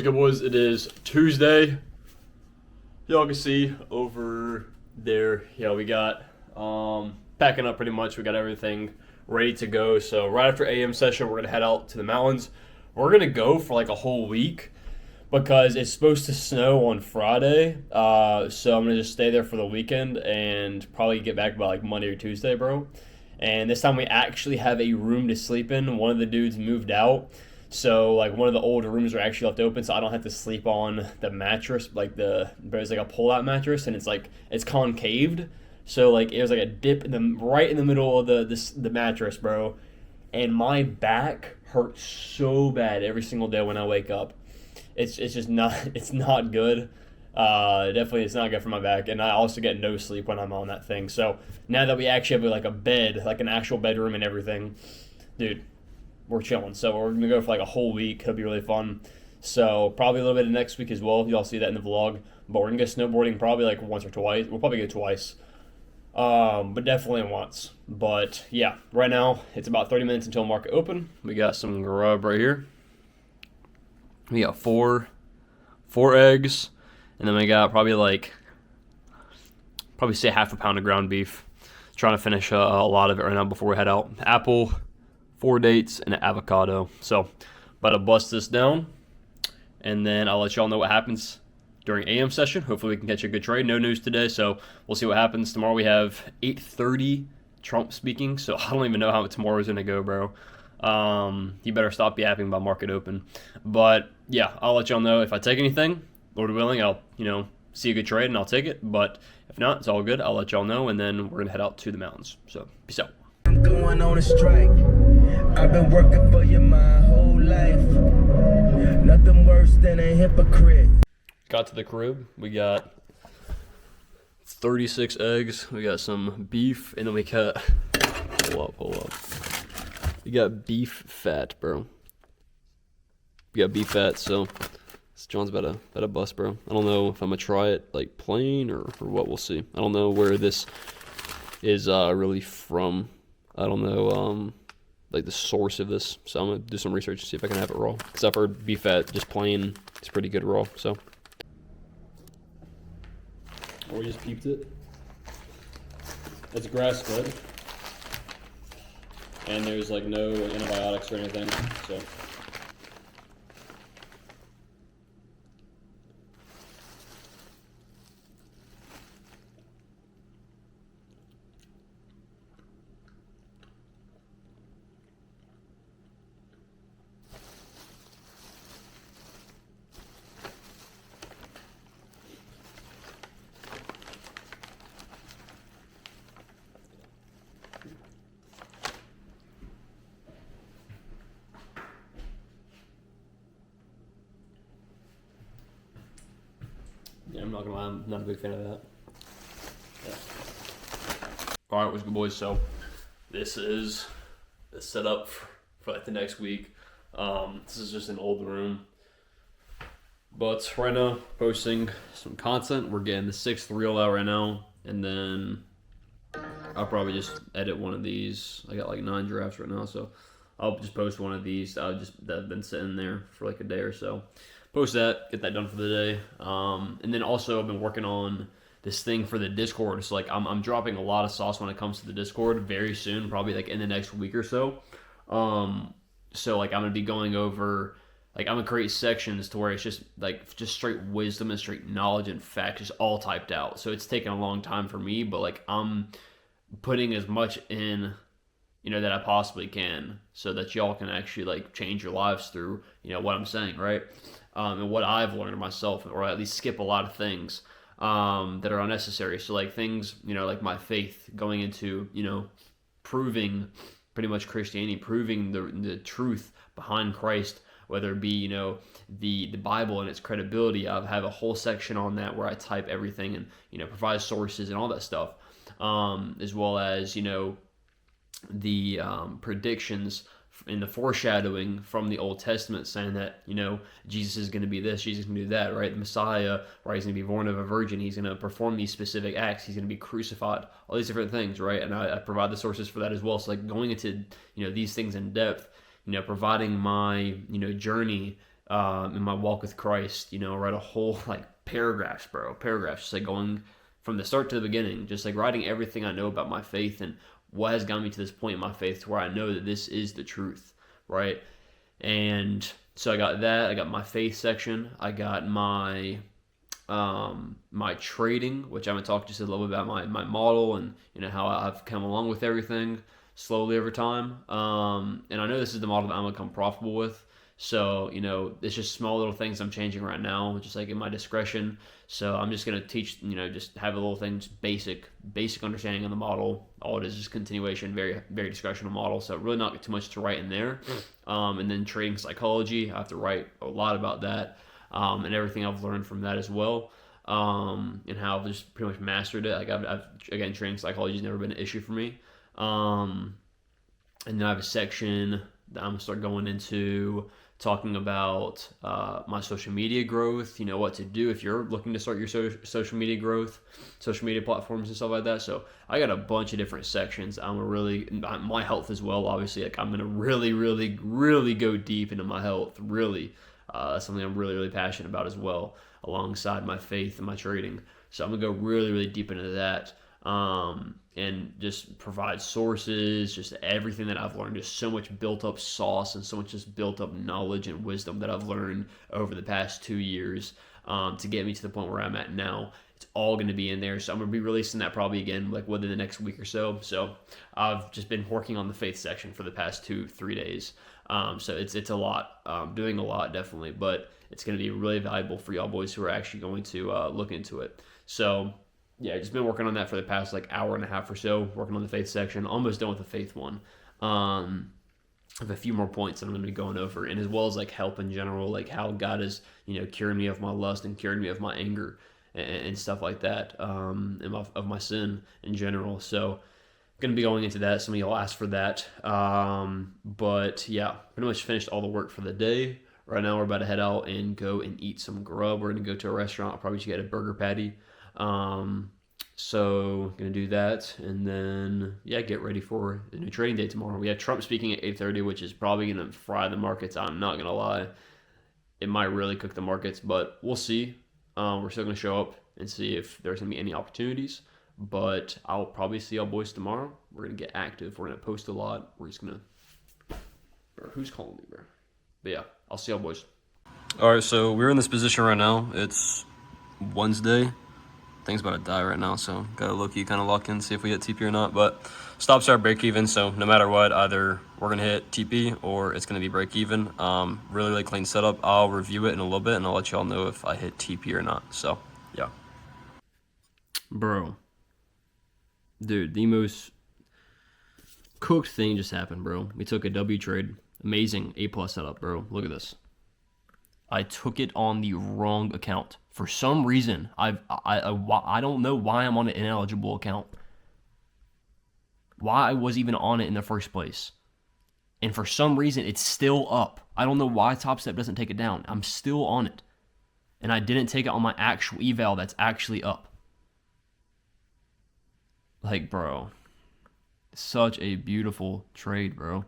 What's good, boys? It is Tuesday. Y'all can see over there. Yeah, we got packing up pretty much. We got everything ready to go. So right after AM session, we're gonna head out to the mountains. We're gonna go for like a whole week because it's supposed to snow on Friday. So I'm gonna just stay there for the weekend and probably get back by like Monday or Tuesday, bro. And this time we actually have a room to sleep in. One of the dudes moved out. So, like, one of the older rooms are actually left open, so I don't have to sleep on the mattress, there's like a pull-out mattress, and it's concaved. So, like, it was like a dip right in the middle of the mattress, bro. And my back hurts so bad every single day when I wake up. It's just not, it's not good. Definitely it's not good for my back, and I also get no sleep when I'm on that thing. So, now that we actually have, like, a bed, like an actual bedroom and everything, dude, we're chilling. So we're going to go for like a whole week. It'll be really fun. So probably a little bit of next week as well. Y'all see that in the vlog. But we're going to go snowboarding probably like once or twice. We'll probably go twice. But definitely once. But yeah, right now it's about 30 minutes until market open. We got some grub right here. We got four eggs. And then we got probably say half a pound of ground beef. Trying to finish a lot of it right now before we head out. Apple, 4 dates, and an avocado. So, about to bust this down, and then I'll let y'all know what happens during AM session. Hopefully we can catch a good trade. No news today, so we'll see what happens. Tomorrow we have 8:30 Trump speaking, so I don't even know how tomorrow's going to go, bro. You better stop yapping about market open. But, yeah, I'll let y'all know if I take anything. Lord willing, I'll, see a good trade, and I'll take it. But if not, it's all good. I'll let y'all know, and then we're going to head out to the mountains. So, peace out. I'm going on a strike. I've been working for you my whole life. Nothing worse than a hypocrite. Got to the crib. We got 36 eggs. We got some beef, and then we got hold up. We got beef fat, bro. We got beef fat, so John's about to bust, bro. I don't know if I'm gonna try it like plain or what. We'll see. I don't know where this is really from. I don't know like the source of this, so I'm gonna do some research to see if I can have it raw. Because I've heard beef fat just plain, it's pretty good raw. So we just peeped it. It's grass fed, and there's like no antibiotics or anything. So. Yeah, I'm not gonna lie, I'm not a big fan of that. Yeah. Alright, what's good, boys? So, this is the setup for like the next week. This is just an old room. But right now, posting some content. We're getting the 6th reel out right now. And then I'll probably just edit one of these. I got like 9 drafts right now, so I'll just post one of these that have been sitting there for like a day or so. Post that, get that done for the day. And then also I've been working on this thing for the Discord. So like I'm dropping a lot of sauce when it comes to the Discord very soon, probably like in the next week or so. So like I'm gonna be going over, like I'm gonna create sections to where it's just straight wisdom and straight knowledge and facts just all typed out. So it's taken a long time for me, but like I'm putting as much in, that I possibly can, so that y'all can actually like change your lives through, what I'm saying, right? And what I've learned myself, or at least skip a lot of things that are unnecessary. So like things, like my faith, going into, proving pretty much Christianity, proving the truth behind Christ, whether it be, the Bible and its credibility. I have a whole section on that where I type everything and, provide sources and all that stuff, as well as, the predictions in the foreshadowing from the Old Testament, saying that, Jesus is going to be this, Jesus is going to do that, right? The Messiah, right? He's going to be born of a virgin. He's going to perform these specific acts. He's going to be crucified, all these different things, right? And I provide the sources for that as well. So like going into, these things in depth, providing my, journey in my walk with Christ, write a whole like paragraphs, just like going from the start to the beginning, just like writing everything I know about my faith and what has gotten me to this point in my faith to where I know that this is the truth, right? And so I got that. I got my faith section. I got my my trading, which I'm gonna talk just a little bit about my model and how I've come along with everything slowly over time. And I know this is the model that I'm gonna become profitable with. So, it's just small little things I'm changing right now, just like in my discretion. So I'm just going to teach, just have a little things, basic understanding of the model. All it is just continuation, very, very discretional model. So really not too much to write in there. And then trading psychology, I have to write a lot about that, and everything I've learned from that as well. And how I've just pretty much mastered it. Like again, trading psychology has never been an issue for me. And then I have a section that I'm going to start going into talking about my social media growth, what to do if you're looking to start your social media growth, social media platforms and stuff like that. So I got a bunch of different sections. My health as well, obviously. Like I'm going to really, really, really go deep into my health, really. That's something I'm really, really passionate about as well, alongside my faith and my trading. So I'm going to go really, really deep into that. And just provide sources, just everything that I've learned. Just so much built up sauce and so much just built up knowledge and wisdom that I've learned over the past 2 years to get me to the point where I'm at now. It's all going to be in there. So I'm going to be releasing that probably again, like within the next week or so. So I've just been working on the faith section for the past 2-3 days. So it's a lot, doing a lot definitely, but it's going to be really valuable for y'all boys who are actually going to look into it. So yeah, just been working on that for the past like hour and a half or so, working on the faith section. Almost done with the faith one. I have a few more points that I'm going to be going over, and as well as like help in general, like how God has, cured me of my lust and cured me of my anger and stuff like that, and of my sin in general. So I'm going to be going into that. Some of y'all asked for that. But yeah, pretty much finished all the work for the day. Right now we're about to head out and go and eat some grub. We're going to go to a restaurant. I'll probably just get a burger patty. So gonna do that, and then get ready for the new trading day tomorrow. We have Trump speaking at 8:30, which is probably gonna fry the markets. I'm not gonna lie, it might really cook the markets, but we'll see. We're still gonna show up and see if there's gonna be any opportunities. But I'll probably see y'all boys tomorrow. We're gonna get active. We're gonna post a lot. We're just gonna. Bro, who's calling me, bro? But yeah, I'll see y'all boys. All right, so we're in this position right now. It's Wednesday. Thing's about to die right now, so gotta low-key kind of lock in, see if we hit TP or not. But stops our break even, so no matter what, either we're gonna hit TP or it's gonna be break even. Really, really clean setup. I'll review it in a little bit, and I'll let y'all know if I hit TP or not. So yeah, bro, dude, the most cooked thing just happened, bro. We took a W trade, amazing A+ setup, bro. Look at this. I took it on the wrong account. For some reason, I don't know why I'm on an ineligible account. Why I was even on it in the first place. And for some reason, it's still up. I don't know why Top Step doesn't take it down. I'm still on it. And I didn't take it on my actual eval that's actually up. Like, bro. Such a beautiful trade, bro.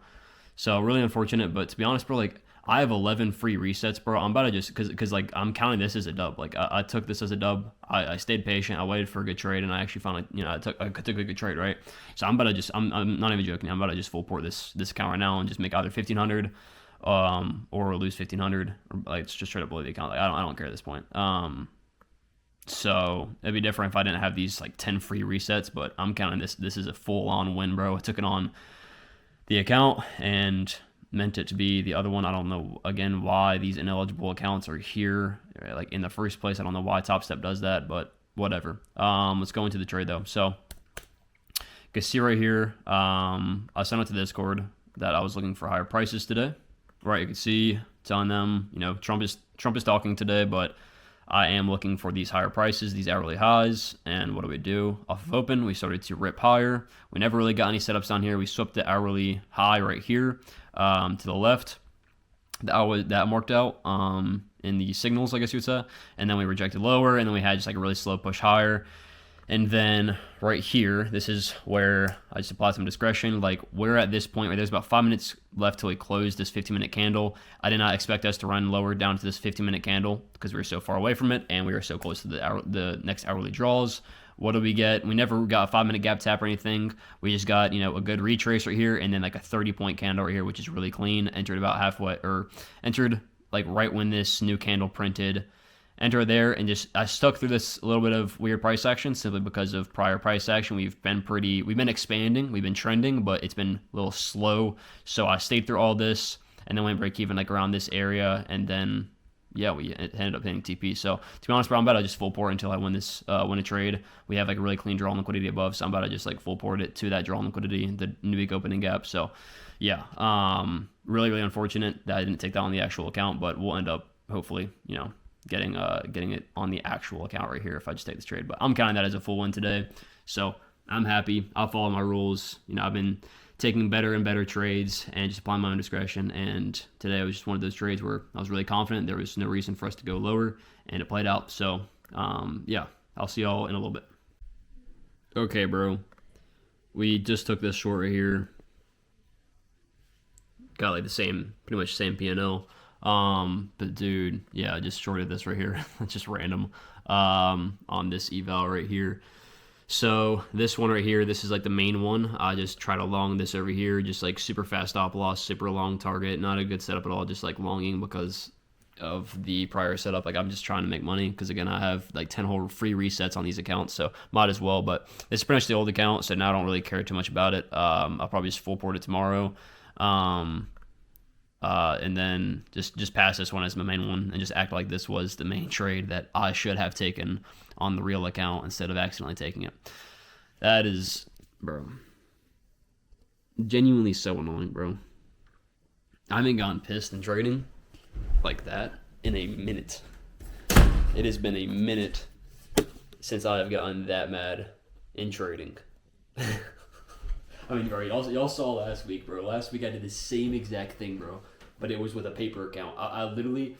So, really unfortunate. But to be honest, bro, like, I have 11 free resets, bro. I'm about to just, because like, I'm counting this as a dub. Like, I took this as a dub. I stayed patient. I waited for a good trade, and I actually found, I took a good trade, right? So I'm about to just, I'm not even joking. I'm about to just full port this account right now and just make either 1,500 or lose 1,500. Or, like, it's just straight up blow the account. Like, I don't care at this point. So it'd be different if I didn't have these, like, 10 free resets, but I'm counting this. This is a full-on win, bro. I took it on the account, and meant it to be the other one. I don't know, again, why these ineligible accounts are here, like, in the first place. I don't know why Top Step does that, but whatever. Let's go into the trade, though. So, you can see right here, I sent out to Discord that I was looking for higher prices today. Right, you can see, telling them, Trump is talking today, but I am looking for these higher prices, these hourly highs. And what do we do? Off of open, we started to rip higher. We never really got any setups down here. We swept the hourly high right here to the left. That marked out in the signals, I guess you would say. And then we rejected lower, and then we had just like a really slow push higher. And then right here, this is where I just apply some discretion. Like we're at this point where there's about 5 minutes left till we close this 15-minute candle. I did not expect us to run lower down to this 15-minute candle because we were so far away from it and we were so close to the next hourly draws. What do we get? We never got a 5-minute gap tap or anything. We just got, a good retrace right here and then like a 30-point candle right here, which is really clean. Entered about halfway, or entered like right when this new candle printed. Enter there, and just I stuck through this little bit of weird price action simply because of prior price action. We've been expanding, we've been trending, but it's been a little slow. So I stayed through all this and then went break even like around this area, and then we ended up hitting TP. So to be honest, bro, I'm about to just full port until I win a trade. We have like a really clean draw and liquidity above, so I'm about to just like full port it to that draw and liquidity, the new week opening gap. So really, really unfortunate that I didn't take that on the actual account, but we'll end up hopefully, getting it on the actual account right here if I just take this trade. But I'm counting that as a full win today, so I'm happy. I'll follow my rules. I've been taking better and better trades and just applying my own discretion, and today was just one of those trades where I was really confident there was no reason for us to go lower, and it played out. So I'll see y'all in a little bit. Okay, bro, we just took this short right here, got like pretty much the same P&L. But dude, I just shorted this right here. It's just random, on this eval right here. So this one right here, this is like the main one. I just tried to long this over here, just like super fast stop loss, super long target. Not a good setup at all, just like longing because of the prior setup. Like I'm just trying to make money because again, I have like 10 whole free resets on these accounts, so might as well. But it's pretty much the old account, so now I don't really care too much about it. I'll probably just full port it tomorrow. And then just pass this one as my main one and just act like this was the main trade that I should have taken on the real account instead of accidentally taking it. That is, bro, genuinely so annoying, bro. I haven't gotten pissed in trading like that in a minute. It has been a minute since I have gotten that mad in trading. I mean, bro, y'all saw last week, bro. Last week I did the same exact thing, bro, but it was with a paper account. I literally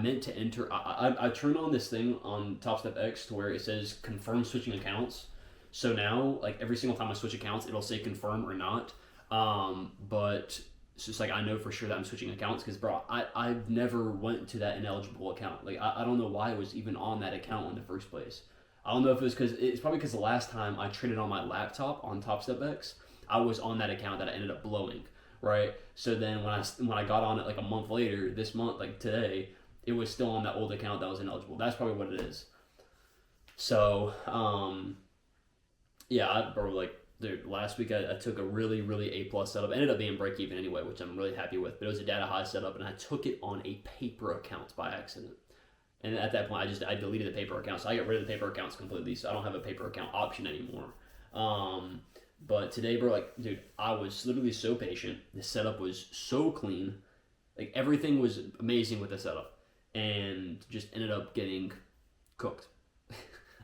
meant to enter. I turned on this thing on Top Step X to where it says confirm switching accounts. So now, like every single time I switch accounts, it'll say confirm or not. But it's just like I know for sure that I'm switching accounts because, bro, I've never went to that ineligible account. Like I don't know why it was even on that account in the first place. I don't know if it's probably because the last time I traded on my laptop on Top Step X, I was on that account that I ended up blowing, right? So then when I got on it like a month later, this month, like today, it was still on that old account that was ineligible. That's probably what it is. So, dude, last week I took a really, really A+ setup. It ended up being break even anyway, which I'm really happy with. But it was a data high setup, and I took it on a paper account by accident. And at that point, I deleted the paper account. So I got rid of the paper accounts completely. So I don't have a paper account option anymore. But today, bro, like, dude, I was literally so patient. The setup was so clean. Like, everything was amazing with the setup. And just ended up getting cooked.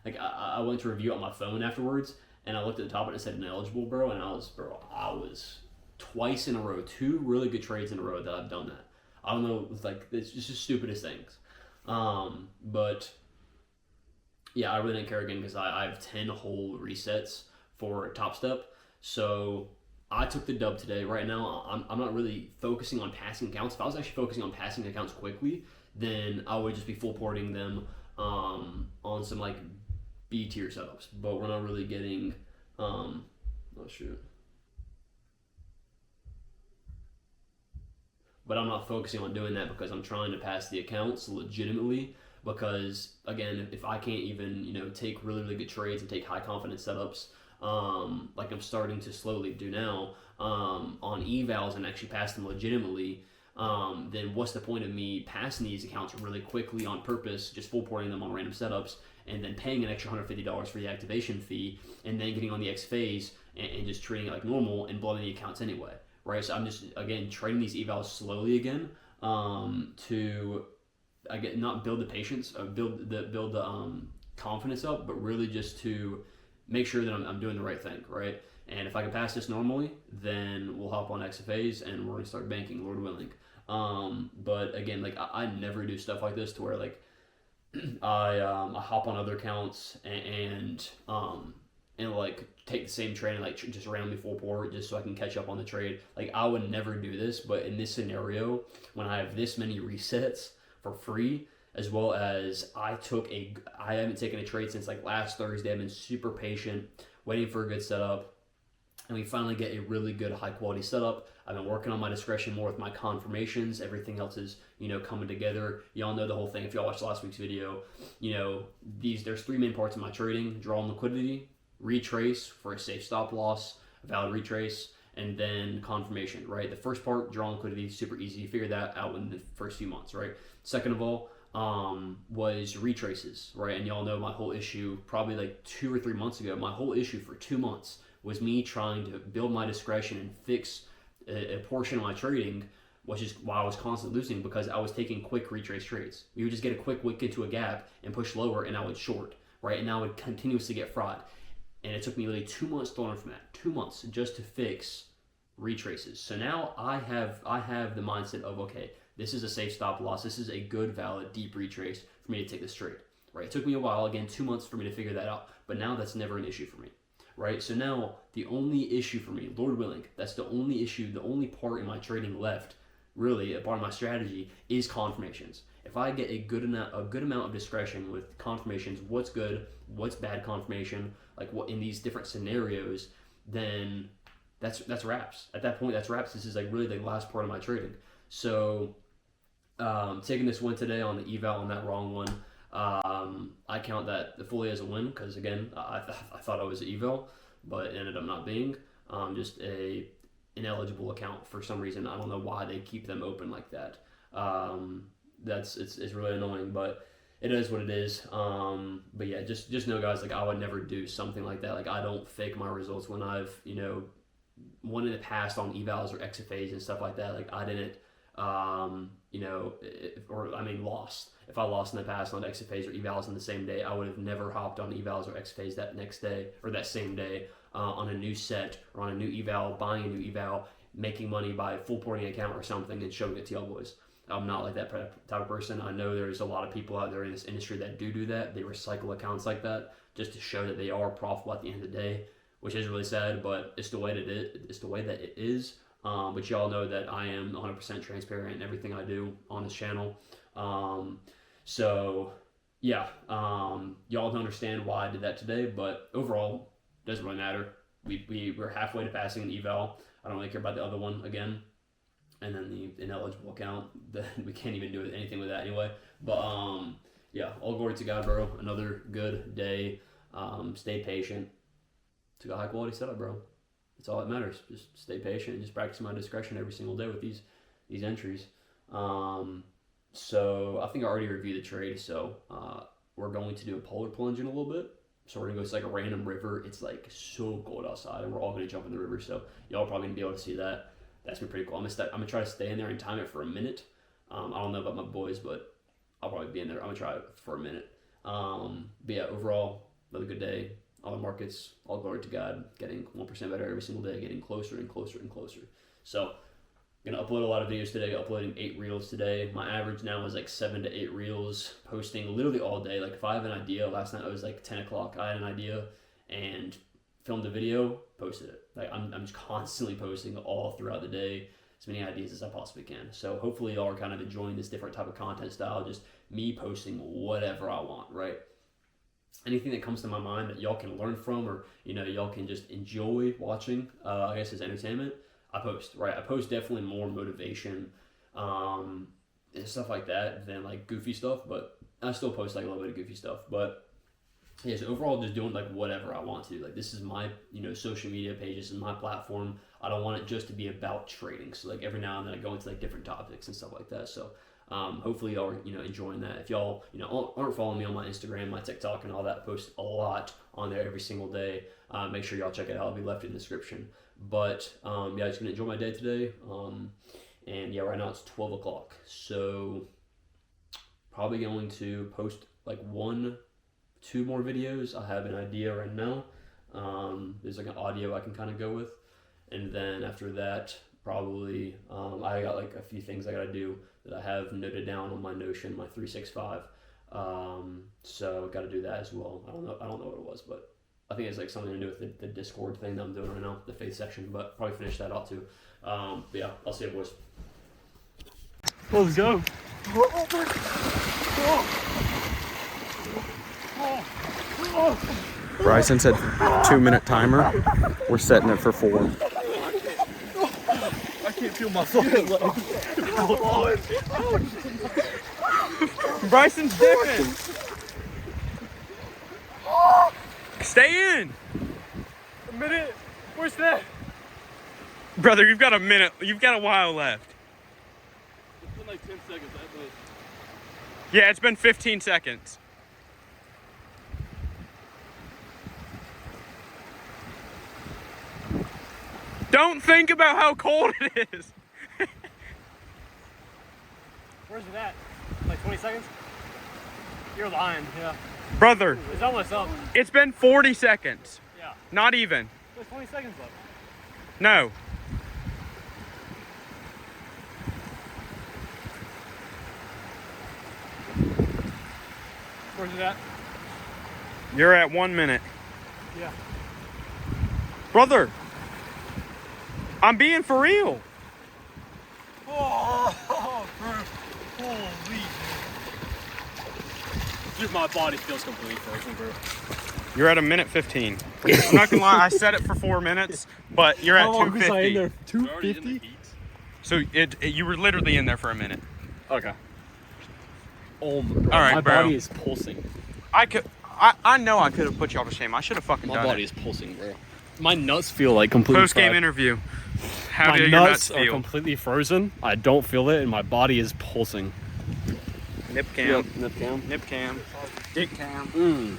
Like, I went to review it on my phone afterwards. And I looked at the top and it said ineligible, bro. And I was twice in a row, 2 really good trades in a row that I've done that. I don't know, like, it's just the stupidest things. But yeah, I really didn't care again because I have 10 whole resets for Top Step. So I took the dub today. Right now, I'm not really focusing on passing accounts. If I was actually focusing on passing accounts quickly, then I would just be full porting them on some like B tier setups. But we're not really getting oh shoot. But I'm not focusing on doing that because I'm trying to pass the accounts legitimately. Because again, if I can't even take really, really good trades and take high confidence setups, like I'm starting to slowly do now on evals and actually pass them legitimately, then what's the point of me passing these accounts really quickly on purpose, just full porting them on random setups, and then paying an extra $150 for the activation fee, and then getting on the X phase and just treating it like normal and blowing the accounts anyway. Right, so I'm just again trading these evals slowly again to not build the patience, build the confidence up, but really just to make sure that I'm doing the right thing, right? And if I can pass this normally, then we'll hop on XFAs and we're gonna start banking, Lord willing. But again, like I never do stuff like this to where like I hop on other accounts and like take the same trade and like just randomly full pour just so I can catch up on the trade. Like I would never do this, but in this scenario, when I have this many resets for free, as well as I haven't taken a trade since like last Thursday. I've been super patient, waiting for a good setup, and we finally get a really good high quality setup. I've been working on my discretion more with my confirmations. Everything else is, coming together. Y'all know the whole thing. If y'all watched last week's video, there's three main parts of my trading: draw and liquidity, retrace for a safe stop loss, a valid retrace, and then confirmation, right? The first part, draw and liquidity, super easy. You figure that out in the first few months, right? Second of all, was retraces, right? And y'all know my whole issue, probably like 2 or 3 months ago, my whole issue for 2 months was me trying to build my discretion and fix a portion of my trading, which is why I was constantly losing, because I was taking quick retrace trades. We would just get a quick wick into a gap and push lower, and I would short, right? And I would continuously get fried. And it took me literally 2 months to learn from that. 2 months just to fix retraces. So now I have the mindset of, okay, this is a safe stop loss. This is a good, valid, deep retrace for me to take this trade, right? It took me a while, again, 2 months for me to figure that out, but now that's never an issue for me, right? So now the only issue for me, Lord willing, that's the only issue, the only part in my trading left, really, a part of my strategy, is confirmations. If I get a good amount of discretion with confirmations, what's good, what's bad confirmation, like what in these different scenarios, then that's wraps. At that point, that's wraps. This is like really the last part of my trading. So taking this win today on the eval on that wrong one, I count that fully as a win, because again, I thought I was an eval, but it ended up not being. Just a ineligible account for some reason. I don't know why they keep them open like that. It's really annoying, but it is what it is. But yeah, just know, guys, like I would never do something like that. Like I don't fake my results when I've won in the past on evals or XFAs and stuff like that. Like I didn't lost. If I lost in the past on XFAs or evals on the same day, I would have never hopped on evals or XFAs that next day or that same day on a new set or on a new eval, buying a new eval, making money by full porting account or something and showing it to y'all boys. I'm not like that type of person. I know there's a lot of people out there in this industry that do that. They recycle accounts like that just to show that they are profitable at the end of the day, which is really sad, but it's the way that it is. But y'all know that I am 100% transparent in everything I do on this channel. So yeah, y'all don't understand why I did that today, but overall, doesn't really matter. We're halfway to passing an eval. I don't really care about the other one again. And then the ineligible account, we can't even do anything with that anyway. But yeah, all glory to God, bro. Another good day. Stay patient. Took a high quality setup, bro. That's all that matters. Just stay patient and just practice my discretion every single day with these entries. So I think I already reviewed the trade. So we're going to do a polar plunge in a little bit. So we're gonna go to like a random river. It's like so cold outside, and we're all gonna jump in the river. So y'all are probably gonna be able to see that. That's been pretty cool. I'm gonna try to stay in there and time it for a minute. I don't know about my boys, but I'll probably be in there. I'm gonna try it for a minute. But yeah, overall, another good day. All the markets, all glory to God, getting 1% better every single day, getting closer and closer and closer. So I'm gonna upload a lot of videos today, uploading 8 reels today. My average now is like 7 to 8 reels, posting literally all day. Like if I have an idea, last night it was like 10 o'clock, I had an idea and filmed a video, posted it. Like I'm just constantly posting all throughout the day, as many ideas as I possibly can. So hopefully y'all are kind of enjoying this different type of content style, just me posting whatever I want, right? Anything that comes to my mind that y'all can learn from, or y'all can just enjoy watching, I guess as entertainment, I post, right? I post definitely more motivation and stuff like that than like goofy stuff, but I still post like a little bit of goofy stuff. But yeah, so overall, just doing like whatever I want to. Like this is my social media page, this is my platform. I don't want it just to be about trading. So like every now and then I go into like different topics and stuff like that. So hopefully y'all are enjoying that. If y'all aren't following me on my Instagram, my TikTok, and all that, I post a lot on there every single day. Make sure y'all check it out. It'll be left in the description. But yeah, just gonna enjoy my day today. And yeah, right now it's 12 o'clock. So probably going to post like 1-2 more videos. I have an idea right now. There's like an audio I can kind of go with, and then after that, probably I got like a few things I gotta do that I have noted down on my Notion, my 365. So got to do that as well. I don't know what it was, but I think it's like something to do with the Discord thing that I'm doing right now, the faith section. But probably finish that out too. But yeah, I'll see you boys. Let's go. Bryson said 2-minute timer. We're setting it for 4. I can't feel my fucking legs. Bryson's dipping. Stay in. A minute. Where's that? Brother, you've got a minute. You've got a while left. It's been like 10 seconds. Yeah, it's been 15 seconds. Don't think about how cold it is. Where's it at? Like 20 seconds? You're lying, yeah. Brother, It's almost up. it's been 40 seconds. Yeah. Not even. There's 20 seconds left. No. Where's it at? You're at 1 minute. Yeah. Brother, I'm being for real. Oh, bro. Holy. Dude, my body feels completely frozen, bro. You're at 1:15. I'm not gonna lie, I set it for 4 minutes, but you're at 2:50. 250? So you were literally in there for a minute. Okay. Oh my god. All right, my bro. body is pulsing. I know I could have put y'all to shame. I should have fucking My done body it. is pulsing, bro. My nuts feel like completely Post-game fried. interview. How My do your nuts nuts are feel? completely frozen. I don't feel it, and my body is pulsing. Nip cam. Nip cam. Nip cam. Dick cam.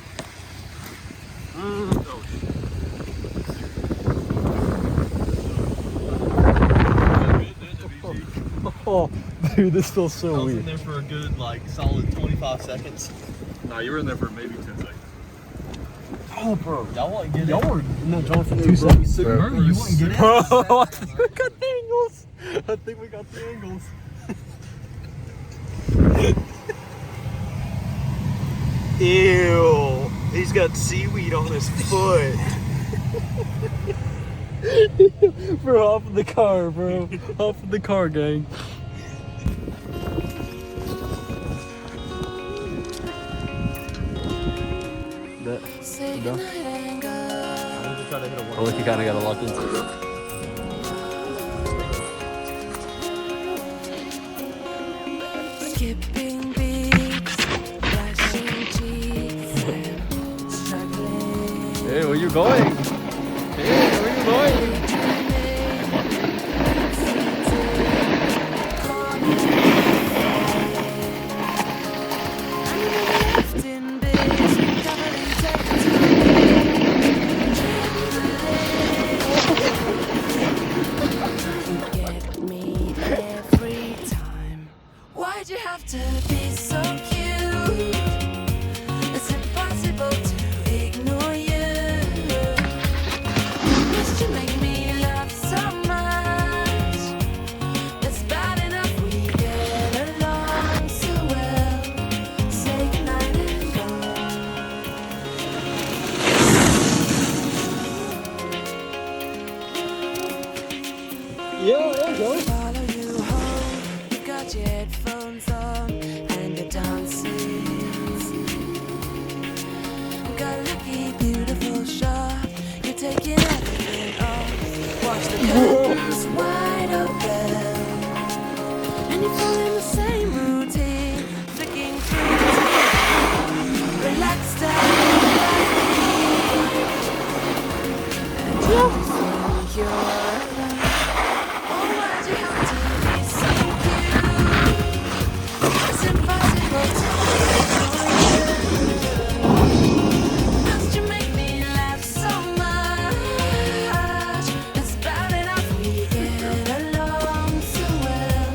Oh, dude, this feels so I was in weird. there for a good, like, solid 25 seconds. Nah, you were in there for maybe 10 seconds. Oh, bro. Y'all want to get Y'all it? were in there, John, for 2 seconds. Bro, you wouldn't get it? Bro, I think we got the angles. I think we got the angles. Ew. He's got seaweed on his foot. Bro, hop in the car, bro. Hop in the car, gang. I like you kind of got a locked into it. Skipping beats, flashing cheeks, and struggling. Hey, where you going? Hey, where you going? Lifting bits, covered in texture. Get me every time. Why'd you have to be so cute? It's impossible to ignore you. Must you make me laugh so much? It's bad enough we get along so well. Say goodnight and go. Follow you home. You've got your headphones on and you're dancing. Got a lucky, beautiful shot. You're taking everything off. Watch the curtains wide open, and you fall in the same routine, flicking through the TV. Relaxed and and you think you're alone. Oh, why'd you have to be so cute? It's impossible to ignore you. Must you make me laugh so much? It's bad enough we get along so well.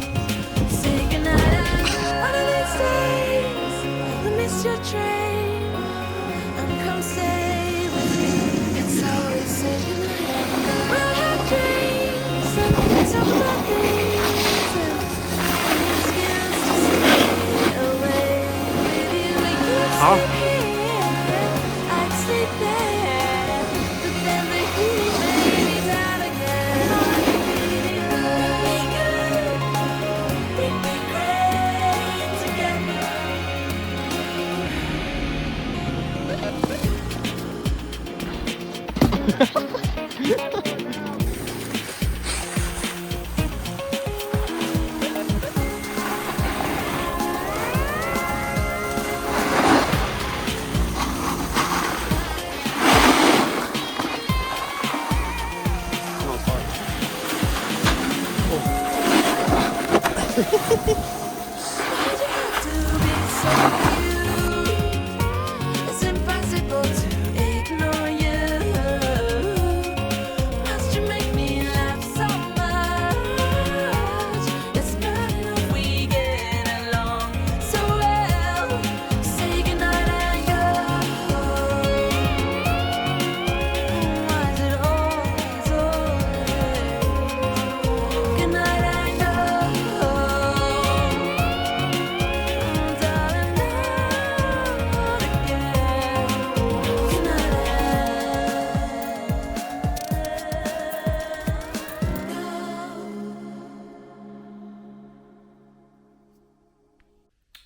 Say goodnight and one of these days I'll miss your train and come stay with me. It's always say goodnight and go. We'll have dreams and talk about things and excuse to stay away with you. I'd sleep there, but then the heat made me down again. We'd be great together. It's impossible to ignore you. Must you make me laugh so much? It's not enough we get along so well. Say goodnight and go. Why is it always goodnight and go? Darling, not again. Goodnight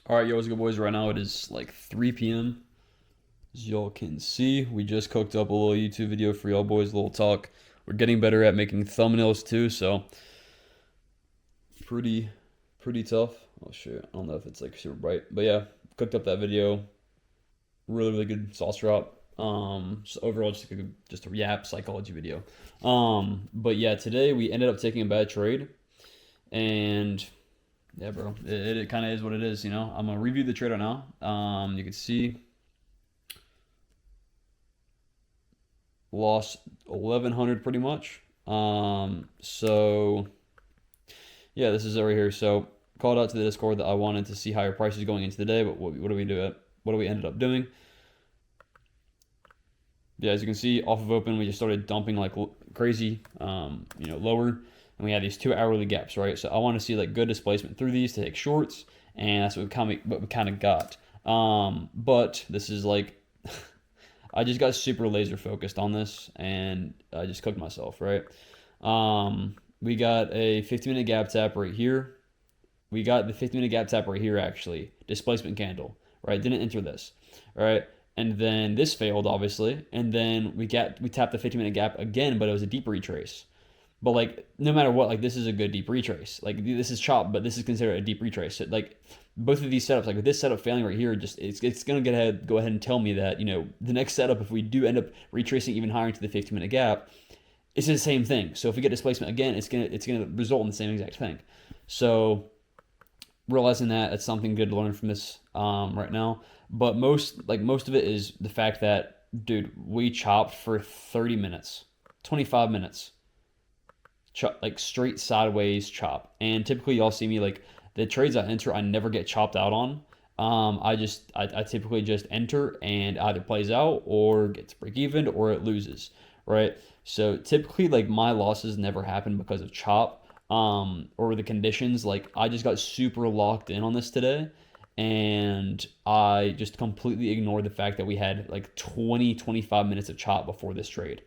All right, yo, what's good, boys? Right now it is like 3 p.m. As y'all can see, we just cooked up a little YouTube video for y'all boys, a little talk. We're getting better at making thumbnails too, so pretty tough. Oh shit, I don't know if it's like super bright, but yeah, cooked up that video. Really good sauce drop. So overall, just a yap psychology video. But yeah, today we ended up taking a bad trade, and yeah, bro, it kind of is what it is, you know. I'm gonna review the trade right now. You can see lost 1,100 pretty much. So yeah, this is over here. So called out to the Discord that I wanted to see higher prices going into the day, but what do we do? What do we ended up doing? Yeah, as you can see, off of open, we just started dumping like crazy, you know, lower. And we had these 2 hourly gaps, right? So I want to see like good displacement through these to take shorts, and that's what we kind of got. But this is like, I just got super laser focused on this, and I just cooked myself, right? We got a 15-minute gap tap right here. We got the 15-minute gap tap right here, actually. Displacement candle, right? Didn't enter this, right? And then this failed, obviously. And then we tapped the 15-minute gap again, but it was a deep retrace. But like, no matter what, like this is a good deep retrace. Like this is chopped, but this is considered a deep retrace. So, like both of these setups, like with this setup failing right here, just it's gonna go ahead and tell me that, you know, the next setup, if we do end up retracing even higher into the 15-minute gap, it's the same thing. So if we get displacement again, it's gonna result in the same exact thing. So realizing that, it's something good to learn from this right now. But most of it is the fact that, dude, we chopped for 30 minutes, 25 minutes. Like straight sideways chop, and typically y'all see me like the trades I enter I never get chopped out on. I typically just enter and either plays out or gets break even or it loses, right? So typically like my losses never happen because of chop or the conditions. Like I just got super locked in on this today, and I just completely ignored the fact that we had like 20-25 minutes of chop before this trade.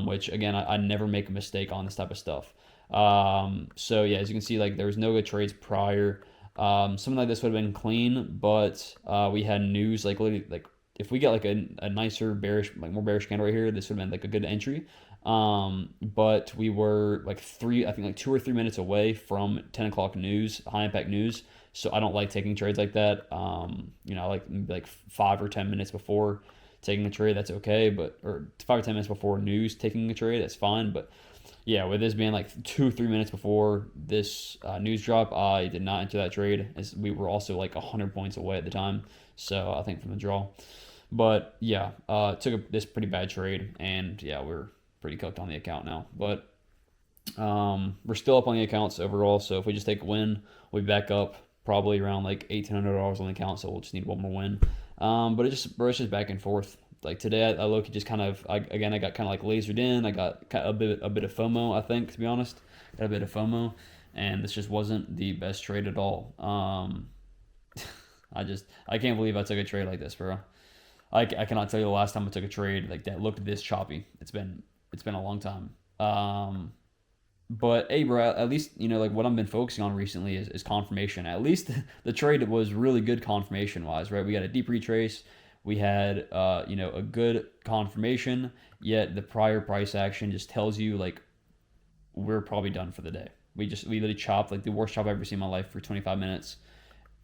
Which again, I never make a mistake on this type of stuff. So yeah, as you can see, like there was no good trades prior. Something like this would have been clean, but we had news like literally, like if we get like a nicer bearish, like more bearish candle right here, this would have been like a good entry. But we were like 2 or 3 minutes away from 10 o'clock news, high impact news. So I don't like taking trades like that. You know, like 5 or 10 minutes before taking a trade, that's okay, or 5 or 10 minutes before news taking a trade, that's fine. But yeah, with this being like 2 or 3 minutes before this news drop, I did not enter that trade, as we were also like 100 points away at the time, so I think from the draw. But yeah, took this pretty bad trade, and yeah, we're pretty cooked on the account now. But we're still up on the accounts overall, so if we just take a win, we'll be back up probably around like $1,800 on the account, so we'll just need one more win. But it's just back and forth. Like today, I low-key just kind of, I got kind of like lasered in. I got a bit of FOMO, I think, to be honest. Got a bit of FOMO, and this just wasn't the best trade at all. I can't believe I took a trade like this, bro. I cannot tell you the last time I took a trade like that looked this choppy. It's been a long time. But hey, bro, at least, like what I've been focusing on recently is confirmation. At least the trade was really good confirmation wise, right? We got a deep retrace. We had, a good confirmation, yet the prior price action just tells you like we're probably done for the day. We literally chopped like the worst chop I've ever seen in my life for 25 minutes.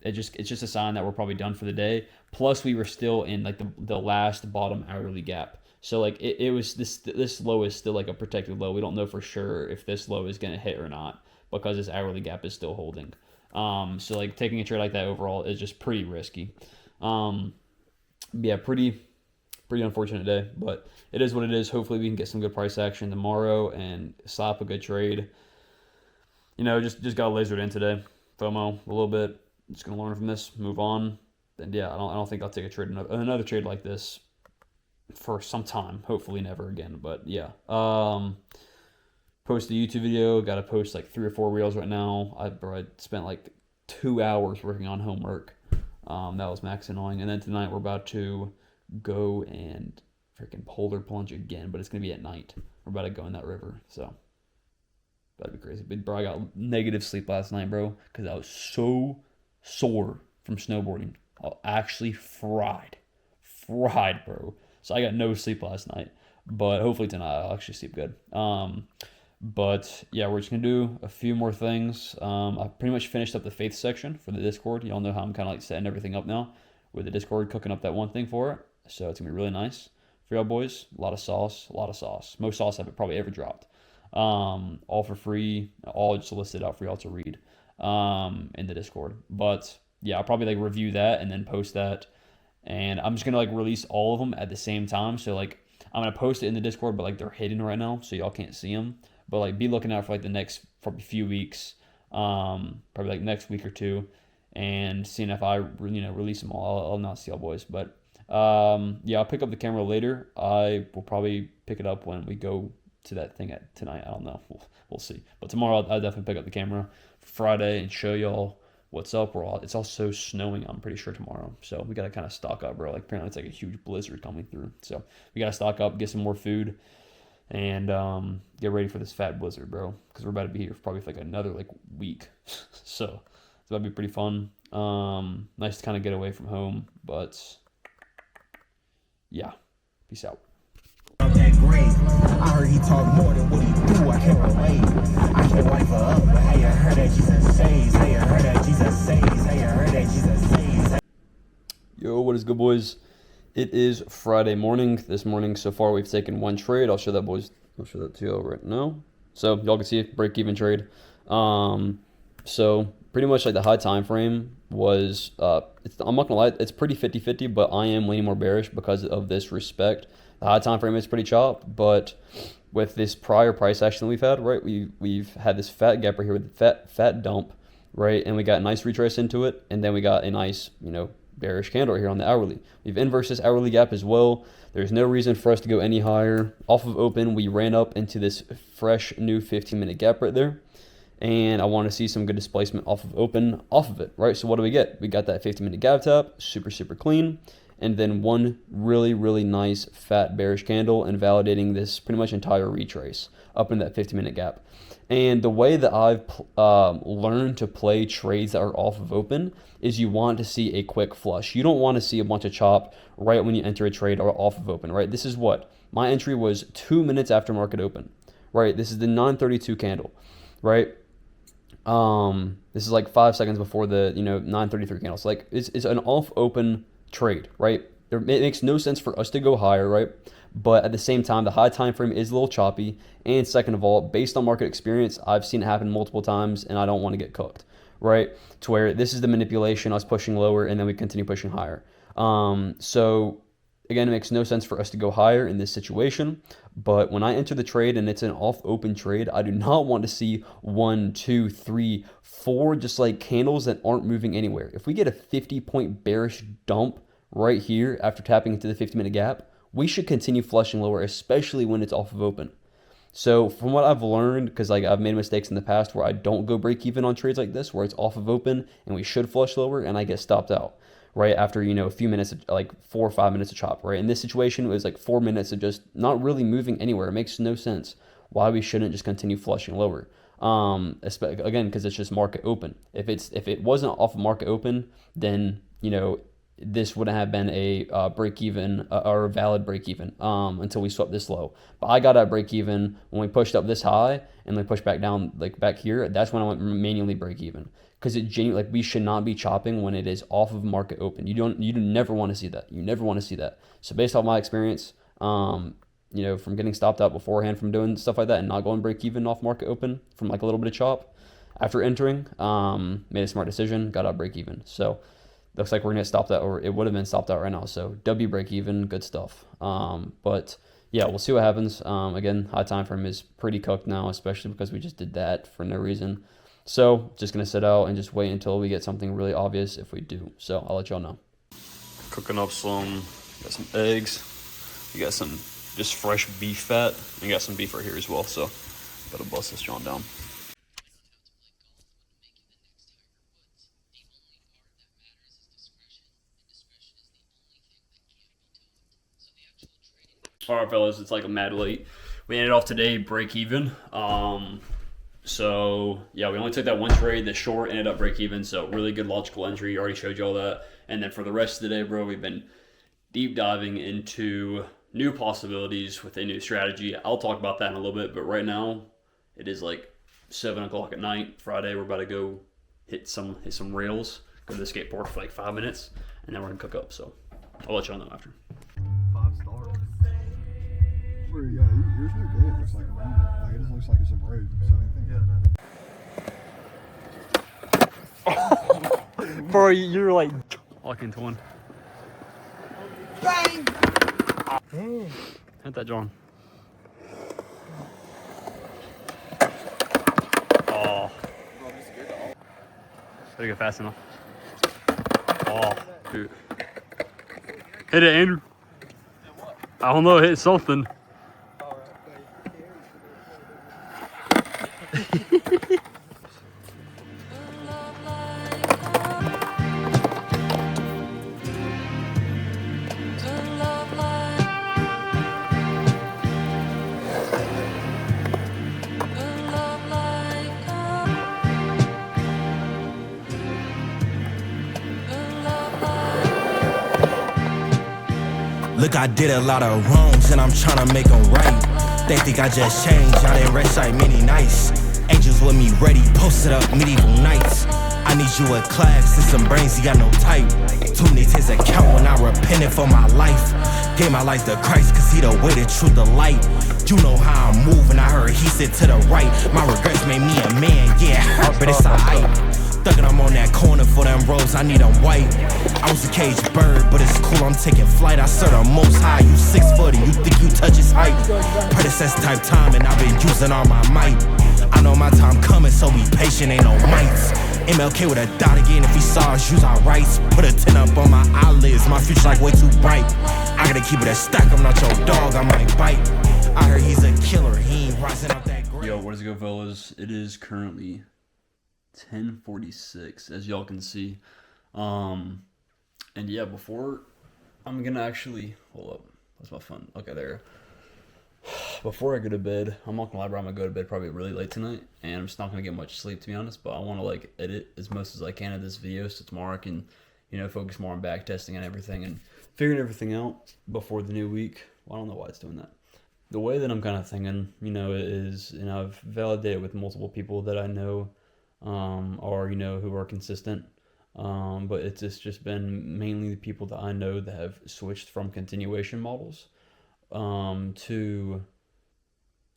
It's just a sign that we're probably done for the day. Plus, we were still in like the last bottom hourly gap. So like it was this low is still like a protected low. We don't know for sure if this low is gonna hit or not because this hourly gap is still holding. So like taking a trade like that overall is just pretty risky. Yeah, pretty unfortunate day, but it is what it is. Hopefully we can get some good price action tomorrow and slap a good trade. Just got lasered in today. FOMO a little bit. Just gonna learn from this, move on. And yeah, I don't think I'll take another trade like this for some time. Hopefully never again. But yeah. Post a YouTube video. Got to post like 3 or 4 reels right now. I spent like 2 hours working on homework. That was max annoying. And then tonight we're about to go and freaking polar plunge again, but it's gonna be at night. We're about to go in that river, so that'd be crazy. But bro, I got negative sleep last night, bro, because I was so sore from snowboarding. I actually fried, bro. So I got no sleep last night, but hopefully tonight I'll actually sleep good. But yeah, we're just gonna do a few more things. I pretty much finished up the faith section for the Discord. Y'all know how I'm kind of like setting everything up now with the Discord, cooking up that one thing for it. So it's gonna be really nice for y'all boys. A lot of sauce. Most sauce I've probably ever dropped. All for free, all just listed out for y'all to read in the Discord. But yeah, I'll probably like review that and then post that. And I'm just gonna like release all of them at the same time. So like I'm gonna post it in the Discord, but like they're hidden right now, so y'all can't see them. But like be looking out for like the next probably few weeks, probably like next week or two, and seeing if I release them all. I'll not see y'all boys, but yeah, I'll pick up the camera later. I will probably pick it up when we go to that thing tonight. I don't know. We'll see. But tomorrow I'll definitely pick up the camera for Friday and show y'all what's up. It's also snowing, I'm pretty sure, tomorrow. So we got to kind of stock up, bro. Like apparently it's like a huge blizzard coming through. So we got to stock up, get some more food, and get ready for this fat blizzard, bro. Because we're about to be here for probably like another like week. So it's about to be pretty fun. Nice to kind of get away from home. But yeah, peace out. I'm that great. I heard he talk more than what he do. I can't relate. I can't wipe her up, but hey, I heard that Jesus saves. Hey, I heard that Jesus saves. Hey, I heard that Jesus saves. Yo, what is good, boys? It is Friday morning. This morning, so far, we've taken one trade. I'll show that, boys. I'll show that to you right now. So y'all can see it, break-even trade. So pretty much like the high time frame was, I'm not gonna lie, it's pretty 50-50, but I am leaning more bearish because of this respect. The high time frame is pretty chopped, but with this prior price action that we've had, right, we've had this fat gap right here with the fat dump, right, and we got a nice retrace into it, and then we got a nice, bearish candle right here on the hourly. We've inversed this hourly gap as well. There's no reason for us to go any higher. Off of open, we ran up into this fresh new 15-minute gap right there, and I want to see some good displacement off of open, off of it, right? So what do we get? We got that 15-minute gap tap, super clean, and then one really, really nice fat bearish candle invalidating this pretty much entire retrace up in that 15-minute gap. And the way that I've learned to play trades that are off of open is you want to see a quick flush. You don't want to see a bunch of chop right when you enter a trade or off of open, right? This is what? My entry was 2 minutes after market open, right? This is the 932 candle, right? This is like 5 seconds before the 933 candle. So like it's an off open trade, right? It makes no sense for us to go higher, right? But at the same time, the high time frame is a little choppy. And second of all, based on market experience, I've seen it happen multiple times, and I don't want to get cooked, right? To where this is the manipulation, us pushing lower, and then we continue pushing higher. So again, it makes no sense for us to go higher in this situation. But when I enter the trade and it's an off open trade, I do not want to see 1, 2, 3, 4 just like candles that aren't moving anywhere. If we get a 50-point bearish dump right here after tapping into the 50-minute gap, we should continue flushing lower, especially when it's off of open. So from what I've learned, because like I've made mistakes in the past where I don't go break even on trades like this, where it's off of open and we should flush lower and I get stopped out, right? After, a few minutes, like 4 or 5 minutes of chop, right? In this situation, it was like 4 minutes of just not really moving anywhere. It makes no sense why we shouldn't just continue flushing lower. Again, because it's just market open. If it wasn't off of market open, then, this wouldn't have been a break even or a valid break even until we swept this low. But I got at break even when we pushed up this high and we pushed back down, like back here. That's when I went manually break even, because we should not be chopping when it is off of market open. You never want to see that. You never want to see that. So based off my experience, from getting stopped out beforehand, from doing stuff like that and not going break even off market open from like a little bit of chop after entering, made a smart decision, got out break even. So looks like we're gonna get stopped out, or it would have been stopped out right now. So W break even, good stuff. But yeah, we'll see what happens. Again, high time frame is pretty cooked now, especially because we just did that for no reason. So just gonna sit out and just wait until we get something really obvious if we do. So I'll let y'all know. Cooking up got some eggs. We got some just fresh beef fat. We got some beef right here as well. So gotta bust this joint down. All right, fellas, it's like a mad late. We ended off today break even. So yeah, we only took that one trade. The short ended up break even. So really good logical entry. Already showed you all that. And then for the rest of the day, bro, we've been deep diving into new possibilities with a new strategy. I'll talk about that in a little bit. But right now, it is like 7 o'clock at night. Friday, we're about to go hit some rails. Go to the skate park for like 5 minutes, and then we're gonna cook up. So I'll let y'all know after. 5 stars. Yeah, yours look good. It looks like around it. Like, it just looks like it's a road. So anything. Bro, you're like walk into one. Bang! Hit that, John. Oh. Better go fast enough. Oh, dude. Hit it, Andrew. I don't know, hit something. Look, I did a lot of wrongs and I'm tryna make them right. They think I just changed, I didn't rest like many nights. Angels with me ready, posted up medieval nights. I need you a class and some brains, you got no type. Too many his account when I repented for my life. Gave my life to Christ cause he the way, the truth, the light. You know how I'm moving, I heard he said to the right. My regrets made me a man, yeah, hurt, but it's alright. Thuggin', I'm on that corner for them rolls, I need them white. I was a caged bird, but it's cool, I'm taking flight. I serve the most high, you 6 foot and you think you touch his height. Predecessor type time and I've been using all my might. I know my time coming, so be patient, ain't no mites. MLK with a dot again, if he saw us, use our rights. Put a 10 up on my eyelids, my future like way too bright. I gotta keep it a stack, I'm not your dog, I might bite. I heard he's a killer, he ain't rising up that grave. Yo, what is it go, fellas? It is currently 10:46, as y'all can see. And yeah, before I'm gonna actually hold up. That's my phone. Okay, there. Before I go to bed, I'm not gonna lie, bro, I'm gonna go to bed probably really late tonight, and I'm just not gonna get much sleep, to be honest. But I want to like edit as much as I can of this video, so tomorrow I can, focus more on back testing and everything and figuring everything out before the new week. Well, I don't know why it's doing that. The way that I'm kind of thinking, is, I've validated with multiple people that I know, or who are consistent. But it's just been mainly the people that I know that have switched from continuation models to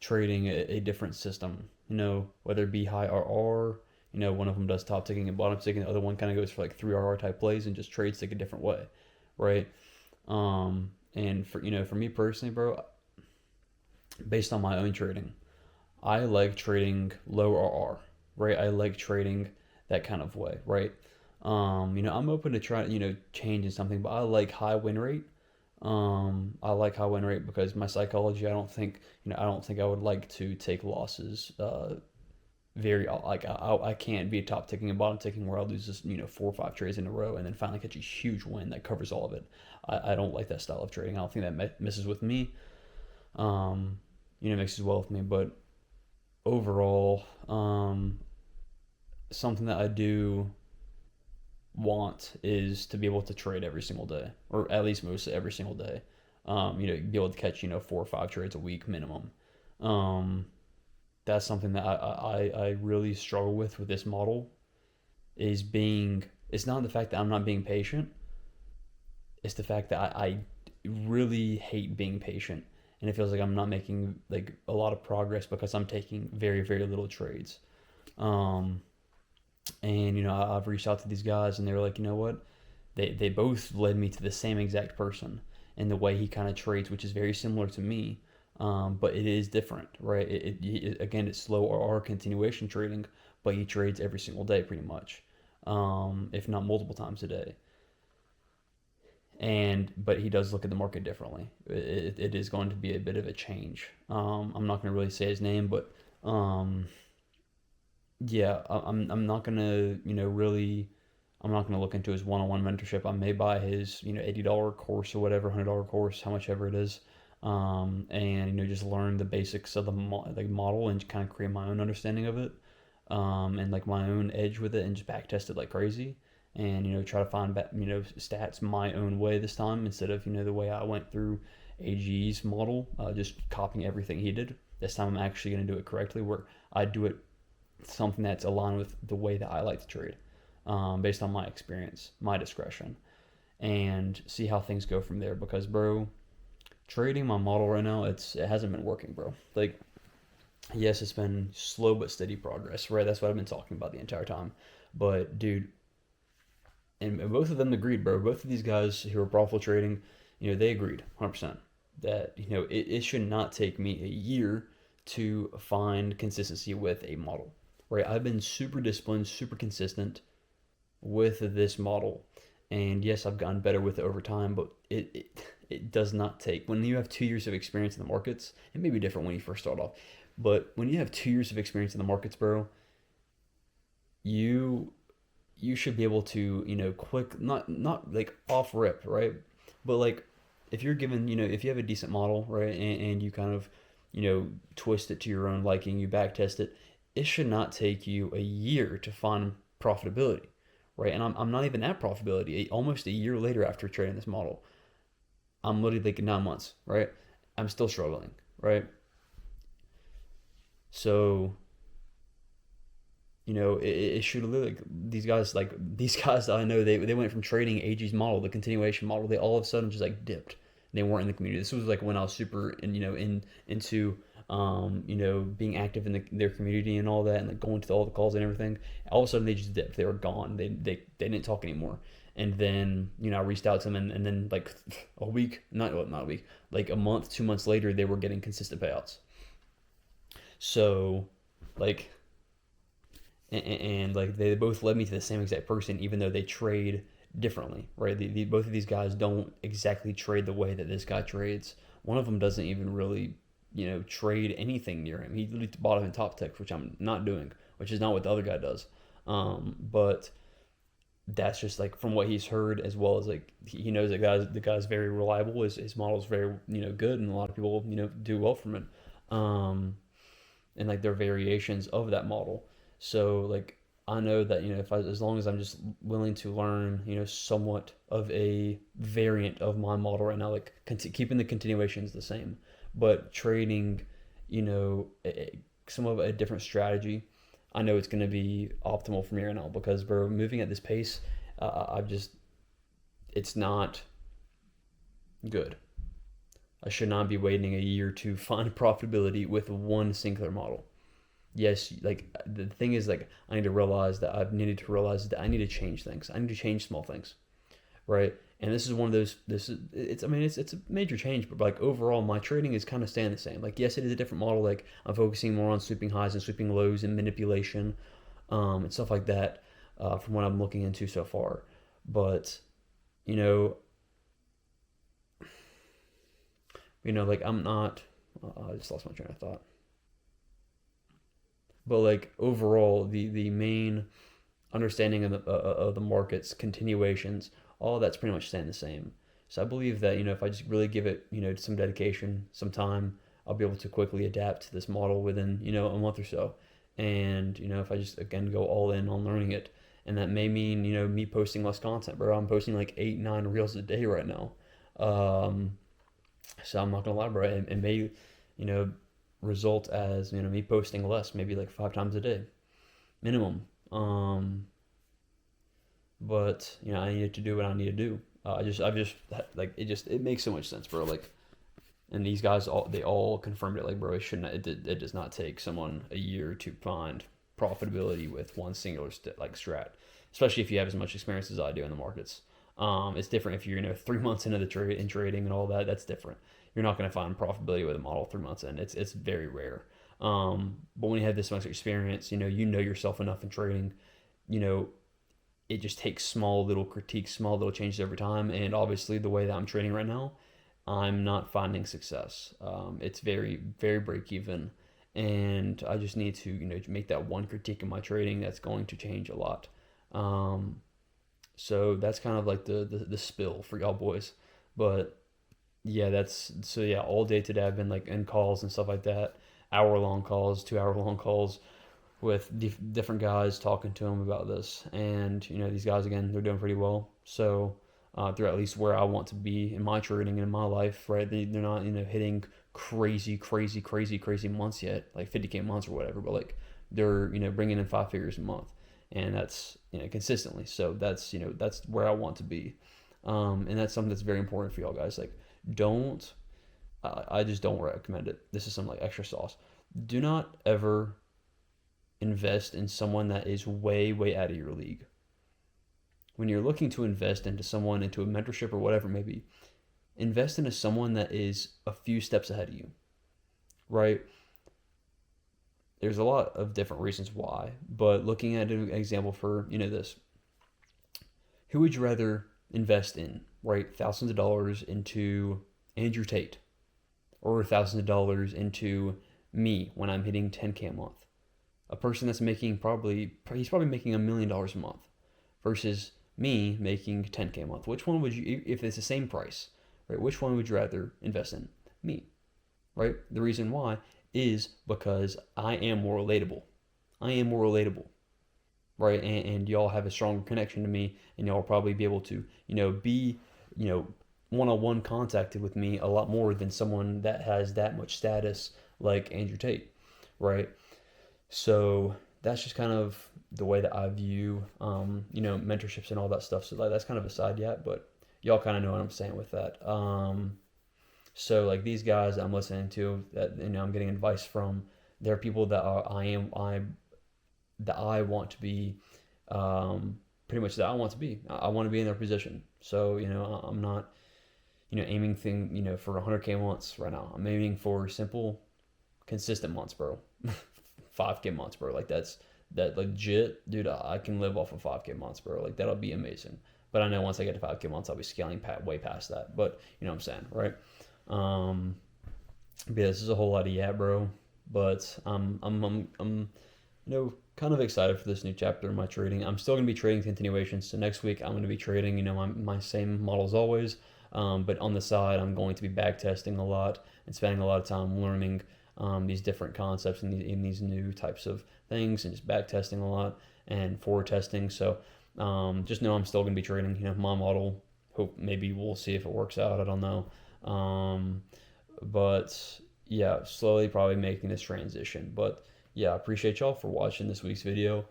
trading a different system, whether it be high RR, one of them does top ticking and bottom ticking, the other one kind of goes for like 3 RR type plays and just trades like a different way, right? And for me personally, bro, based on my own trading, I like trading low RR, right? I like trading that kind of way, right? I'm open to trying, changing something, but I like high win rate. I like high win rate because my psychology, I don't think I would like to take losses, very like I can't be a top ticking and bottom ticking where I'll lose just 4 or 5 trades in a row and then finally catch a huge win that covers all of it. I don't like that style of trading. I don't think that messes with me. Mixes well with me, but overall, something that I do want is to be able to trade every single day, or at least most every single day. Be able to catch 4 or 5 trades a week minimum. That's something that I really struggle with this model. It's not the fact that I'm not being patient. It's the fact that I really hate being patient, and it feels like I'm not making like a lot of progress because I'm taking very, very little trades. And I've reached out to these guys, and they were like, you know what? They both led me to the same exact person and the way he kind of trades, which is very similar to me. But it is different, right? Again, it's slow or continuation trading, but he trades every single day pretty much, if not multiple times a day. But he does look at the market differently. It is going to be a bit of a change. I'm not going to really say his name, but yeah, I'm not going to I'm not going to look into his one-on-one mentorship. I may buy his $80 course or whatever, $100 course, how much ever it is. And just learn the basics of the model and kind of create my own understanding of it, and like my own edge with it, and just back test it like crazy, and try to find stats my own way this time instead of the way I went through AG's model, just copying everything he did. This time I'm actually going to do it correctly, where I do it something that's aligned with the way that I like to trade, based on my experience, my discretion, and see how things go from there. Because bro, trading my model right now, it hasn't been working, bro. Like, yes, it's been slow but steady progress, right? That's what I've been talking about the entire time. But dude, and both of them agreed, bro. Both of these guys who are profitable trading, they agreed 100% that it should not take me a year to find consistency with a model, right? I've been super disciplined, super consistent with this model, and yes, I've gotten better with it over time, but it does not take, when you have 2 years of experience in the markets, it may be different when you first start off, but when you have 2 years of experience in the markets, bro, you should be able to quick, not like off rip, right? But like, if you're given, if you have a decent model, right, and you kind of twist it to your own liking, you back test it, it should not take you a year to find profitability, right? And I'm not even at profitability. Almost a year later after trading this model, I'm literally like 9 months, right? I'm still struggling, right? So, it should literally, these guys that I know, they went from trading AG's model, the continuation model, they all of a sudden just like dipped. They weren't in the community. This was like when I was super into being active in their community and all that, and like going to all the calls and everything. All of a sudden they just dipped. They were gone. They didn't talk anymore. And then I reached out to them, and then like a week, not a week, like a month, 2 months later, they were getting consistent payouts. So like, and like they both led me to the same exact person, even though they trade differently, right? Both of these guys don't exactly trade the way that this guy trades. One of them doesn't even really trade anything near him. He literally bottom and top ticks, which I'm not doing, which is not what the other guy does. But that's just like from what he's heard, as well as like he knows that the guy's very reliable. His model's very good, and a lot of people do well from it. And like there are variations of that model. So like I know that as long as I'm just willing to learn somewhat of a variant of my model right now, like keeping the continuations the same, but trading some of a different strategy, I know it's going to be optimal for me right now, because bro, moving at this pace, it's not good. I should not be waiting a year to find profitability with one singular model. Yes, like the thing is, like I need to realize that I need to change things. I need to change small things, right? And this is one of those. It's a major change, but like overall, my trading is kind of staying the same. Like yes, it is a different model. Like I'm focusing more on sweeping highs and sweeping lows and manipulation, and stuff like that, from what I'm looking into so far. But like I'm not. I just lost my train of thought. But like overall, the main understanding of the markets, continuations, all that's pretty much staying the same. So I believe that, if I just really give it, some dedication, some time, I'll be able to quickly adapt to this model within, a month or so. And, if I just, again, go all in on learning it, and that may mean, me posting less content, bro. I'm posting like 8, 9 reels a day right now. So I'm not gonna lie, bro. It may, result as, me posting less, maybe like 5 times a day, minimum. But I needed to do what I need to do. I've just like it makes so much sense, bro. Like, and these guys all confirmed it. Like, bro, it does not take someone a year to find profitability with one singular strat, especially if you have as much experience as I do in the markets. It's different if you're 3 months into the trading and all that. That's different. You're not going to find profitability with a model 3 months in. It's very rare. But when you have this much experience, you know yourself enough in trading, it just takes small little critiques, small little changes every time. And obviously, the way that I'm trading right now, I'm not finding success. It's very, very break even. And I just need to, make that one critique in my trading that's going to change a lot. So that's kind of like the spill for y'all boys. But yeah, all day today I've been like in calls and stuff like that, hour-long calls, 2-hour-long calls with different guys, talking to them about this. And these guys, again, they're doing pretty well. So they're at least where I want to be in my trading and in my life, right? They're not hitting crazy months yet, like 50K months or whatever, but like they're bringing in 5 figures a month, and that's consistently. So that's that's where I want to be, and that's something that's very important for y'all guys. Like, don't I just don't recommend it. This is some like extra sauce. Do not ever invest in someone that is way out of your league. When you're looking to invest into someone, into a mentorship or whatever it may be, invest into someone that is a few steps ahead of you, right? There's a lot of different reasons why, but looking at an example for, this, who would you rather invest in, right? Thousands of dollars into Andrew Tate, or thousands of dollars into me when I'm hitting 10K a month? A person that's making he's probably making $1 million a month versus me making 10K a month. Which one would you, if it's the same price, right? Which one would you rather invest in? Me, right? The reason why is because I am more relatable. Right? And y'all have a stronger connection to me, and y'all will probably be able to, be, one-on-one contacted with me a lot more than someone that has that much status like Andrew Tate, right? So that's just kind of the way that I view, mentorships and all that stuff. So that's kind of a side yet, but y'all kind of know what I'm saying with that. So like these guys I'm listening to that, I'm getting advice from, they're people that I want to be, pretty much that I want to be. I want to be in their position. So, I'm not, aiming for 100K months right now. I'm aiming for simple, consistent months, bro. 5K months, bro. Like that legit, dude. I can live off of 5K months, bro. Like that'll be amazing. But I know once I get to 5K months, I'll be scaling way past that. But you know what I'm saying, right? But yeah, this is a whole lot of bro. But I'm kind of excited for this new chapter in my trading. I'm still gonna be trading continuations. So next week I'm gonna be trading, my same models always. But on the side, I'm going to be back testing a lot and spending a lot of time learning these different concepts and these new types of things, and just back testing a lot and forward testing. So just know I'm still going to be trading, my model. Hope maybe we'll see if it works out. I don't know. But yeah, slowly probably making this transition. But yeah, I appreciate y'all for watching this week's video.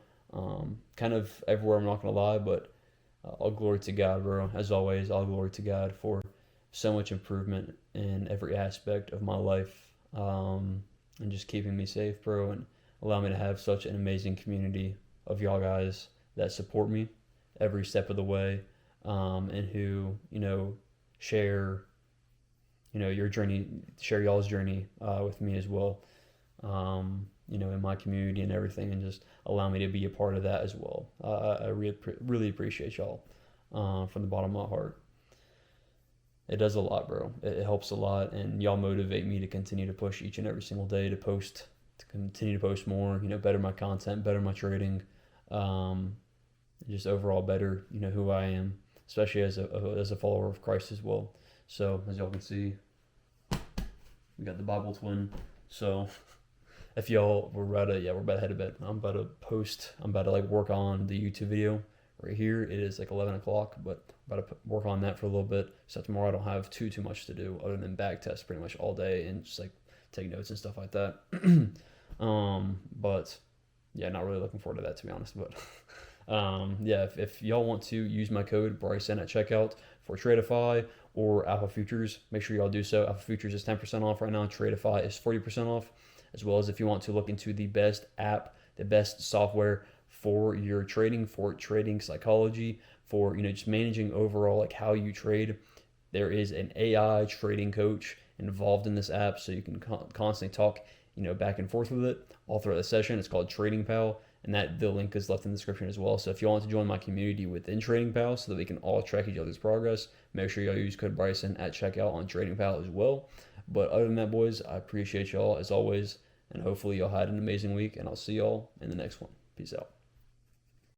Kind of everywhere, I'm not going to lie, but all glory to God, bro. As always, all glory to God for so much improvement in every aspect of my life. And just keeping me safe, bro, and allow me to have such an amazing community of y'all guys that support me every step of the way, and who, share, your journey, share y'all's journey with me as well, in my community and everything, and just allow me to be a part of that as well. I really appreciate y'all from the bottom of my heart. It does a lot, bro. It helps a lot, and y'all motivate me to continue to push each and every single day to post to continue to post more, better my content, better my trading, just overall better, who I am, especially as a follower of Christ as well. So as y'all can see, we got the Bible twin. So if y'all, we're about to head to bed. I'm about to like work on the YouTube video right here. It is like 11 o'clock, but I'm about to work on that for a little bit. So tomorrow I don't have too much to do other than back test pretty much all day and just like take notes and stuff like that. But yeah, not really looking forward to that, to be honest. But yeah, if y'all want to use my code Bryson at checkout for Tradeify or Alpha Futures, make sure y'all do so. Alpha Futures is 10% off right now. Tradeify is 40% off, as well as if you want to look into the best app, the best software for your trading, for trading psychology, for just managing overall like how you trade. There is an AI trading coach involved in this app, so you can constantly talk back and forth with it all throughout the session. It's called Trading Pal, and the link is left in the description as well. So if you want to join my community within Trading Pal so that we can all track each other's progress, make sure y'all use code Bryson at checkout on Trading Pal as well. But other than that, boys, I appreciate y'all as always, and hopefully y'all had an amazing week, and I'll see y'all in the next one. Peace out.